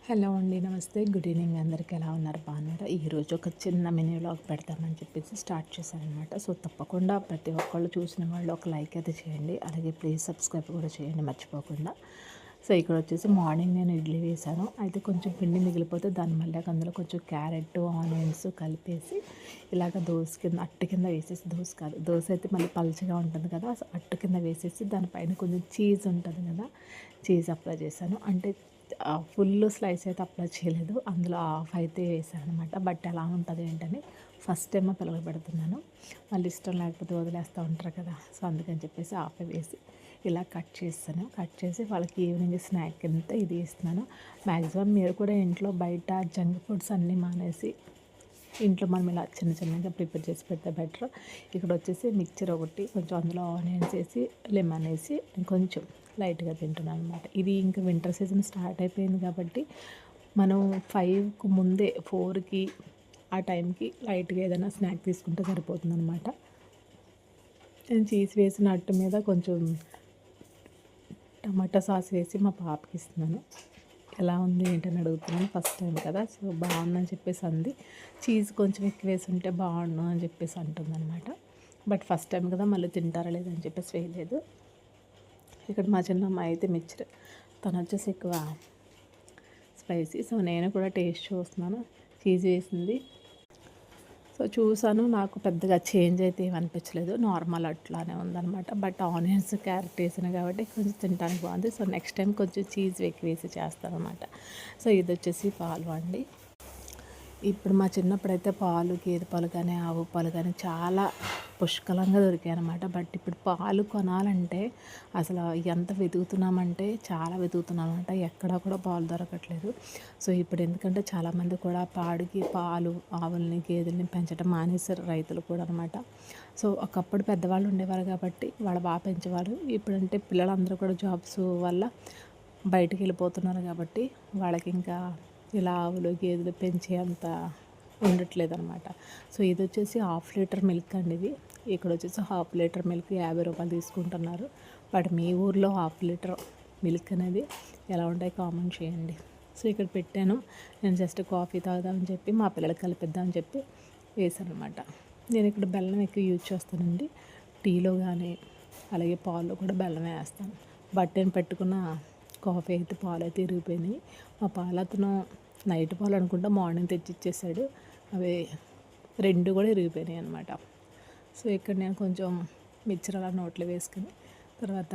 Hello అండి, నమస్తే, good evening. అందరికీ ఎలా ఉన్నారు? బాగున్నారా? ఈరోజు ఒక చిన్న మినీ వ్లాగ్ పెడతామని చెప్పేసి స్టార్ట్ చేశానమాట. సో తప్పకుండా ప్రతి ఒక్కళ్ళు చూసిన వాళ్ళు ఒక లైక్ అయితే చేయండి, అలాగే ప్లీజ్ సబ్స్క్రైబ్ కూడా చేయండి మర్చిపోకుండా. సో ఇక్కడ వచ్చేసి మార్నింగ్ నేను ఇడ్లీ వేసాను. అయితే కొంచెం పిండి మిగిలిపోతే దాని మళ్ళీ అందులో కొంచెం క్యారెట్, ఆనియన్స్ కలిపేసి ఇలాగ దోశ కింద అట్టు కింద వేసేసి, దోశ కాదు, దోశ అయితే మళ్ళీ పలుచగా ఉంటుంది కదా, సో అట్టు కింద వేసేసి దానిపైన కొంచెం చీజ్ ఉంటుంది కదా, చీజ్ అప్లై చేశాను. అంటే ఫుల్ స్లైస్ అయితే అప్లై చేయలేదు, అందులో హాఫ్ అయితే వేసాను అనమాట. బట్ ఎలా ఉంటుంది ఏంటని ఫస్ట్ టైం పిల్లలు పెడుతున్నాను, మళ్ళీ ఇష్టం లేకపోతే వదిలేస్తూ ఉంటారు కదా, సో అందుకని చెప్పేసి హాఫ్ వేసి ఇలా కట్ చేస్తాను. కట్ చేసి వాళ్ళకి ఈవినింగ్ స్నాక్ కింద ఇది ఇస్తున్నాను. మ్యాక్సిమం మీరు కూడా ఇంట్లో బయట జంక్ ఫుడ్స్ అన్నీ మానేసి ఇంట్లో మనం ఇలా చిన్నగా ప్రిపేర్ చేసి పెడితే బెటర్. ఇక్కడ వచ్చేసి మిక్చర్ ఒకటి, కొంచెం అందులో ఆనియన్స్ వేసి, లెమన్ వేసి కొంచెం లైట్గా తింటున్నాను అనమాట. ఇది ఇంకా వింటర్ సీజన్ స్టార్ట్ అయిపోయింది కాబట్టి మనం 5కు ముందే 4కి ఆ టైంకి లైట్గా ఏదైనా స్నాక్ తీసుకుంటే సరిపోతుంది అనమాట. నేను చీజ్ వేసిన అట్టు మీద కొంచెం టమాటా సాస్ వేసి మా పాపకి ఇస్తున్నాను. ఎలా ఉంది ఏంటని అడుగుతున్నాను, ఫస్ట్ టైం కదా, సో బాగుందని చెప్పేసి అంది. చీజ్ కొంచెం ఎక్కువ వేసి ఉంటే బాగుండు అని చెప్పేసి అంటుందన్నమాట. బట్ ఫస్ట్ టైం కదా, మళ్ళీ తింటారా లేదని చెప్పేసి వేయలేదు. ఇక్కడ మా చిన్నమ్మాయి అయితే మిక్చర్, తను వచ్చేసి ఎక్కువ స్పైసీ, సో నేను కూడా టేస్ట్ చూస్తున్నాను. చీజ్ వేసింది, సో చూసాను, నాకు పెద్దగా చేంజ్ అయితే ఏమనిపించలేదు, నార్మల్ అట్లానే ఉందన్నమాట. బట్ ఆనియన్స్, క్యారెట్ వేసాను కాబట్టి కొంచెం తినడానికి బాగుంది. సో నెక్స్ట్ టైం కొంచెం చీజ్ ఎక్కువ వేసి చేస్తాను అనమాట. సో ఇది వచ్చేసి పాలు అండి. ఇప్పుడు మా చిన్నప్పుడైతే పాలు, గేదె పాలు కానీ ఆవు పాలు కానీ చాలా పుష్కలంగా దొరికాయి అనమాట. బట్ ఇప్పుడు పాలు కొనాలంటే అసలు ఎంత వెతుకుతున్నామంటే చాలా వెతుకుతున్నామంట, ఎక్కడా కూడా పాలు దొరకట్లేదు. సో ఇప్పుడు ఎందుకంటే చాలామంది కూడా పాలు, ఆవుల్ని, గేదెల్ని పెంచడం మానేశారు రైతులు కూడా అనమాట. సో ఒకప్పుడు పెద్దవాళ్ళు ఉండేవారు కాబట్టి వాళ్ళు బాగా పెంచేవారు. ఇప్పుడంటే పిల్లలందరూ కూడా జాబ్స్ వల్ల బయటికి వెళ్ళిపోతున్నారు కాబట్టి వాళ్ళకి ఇంకా ఇలా ఆవులు, గేదెలు పెంచే అంత ఉండట్లేదు అనమాట. సో ఇది వచ్చేసి 1/2 లీటర్ మిల్క్ అండి. ఇది ఇక్కడ వచ్చేసి 1/2 లీటర్ మిల్క్ 50 రూపాయలు తీసుకుంటున్నారు. బట్ మీ ఊర్లో 1/2 లీటర్ మిల్క్ అనేది ఎలా ఉంటాయి కామెంట్ చేయండి. సో ఇక్కడ పెట్టాను, నేను జస్ట్ కాఫీ తాగుదామని చెప్పి మా పిల్లలకి కలిపిద్దామని చెప్పి వేసాను అనమాట. నేను ఇక్కడ బెల్లం ఎక్కువ యూజ్ చేస్తానండి, టీలో కానీ అలాగే పాల్లో కూడా బెల్లమే వేస్తాను. బట్ నేను పెట్టుకున్న కాఫీ అయితే పాలు అయితే ఇరిగిపోయినాయి. మా పాలు అతను నైట్ పాలు అనుకుంటా మార్నింగ్ తెచ్చి ఇచ్చేసాడు, అవి 2 కూడా ఇరిగిపోయినాయి అనమాట. సో ఇక్కడ నేను కొంచెం మిక్చర్ అలా నోట్లో వేసుకుని తర్వాత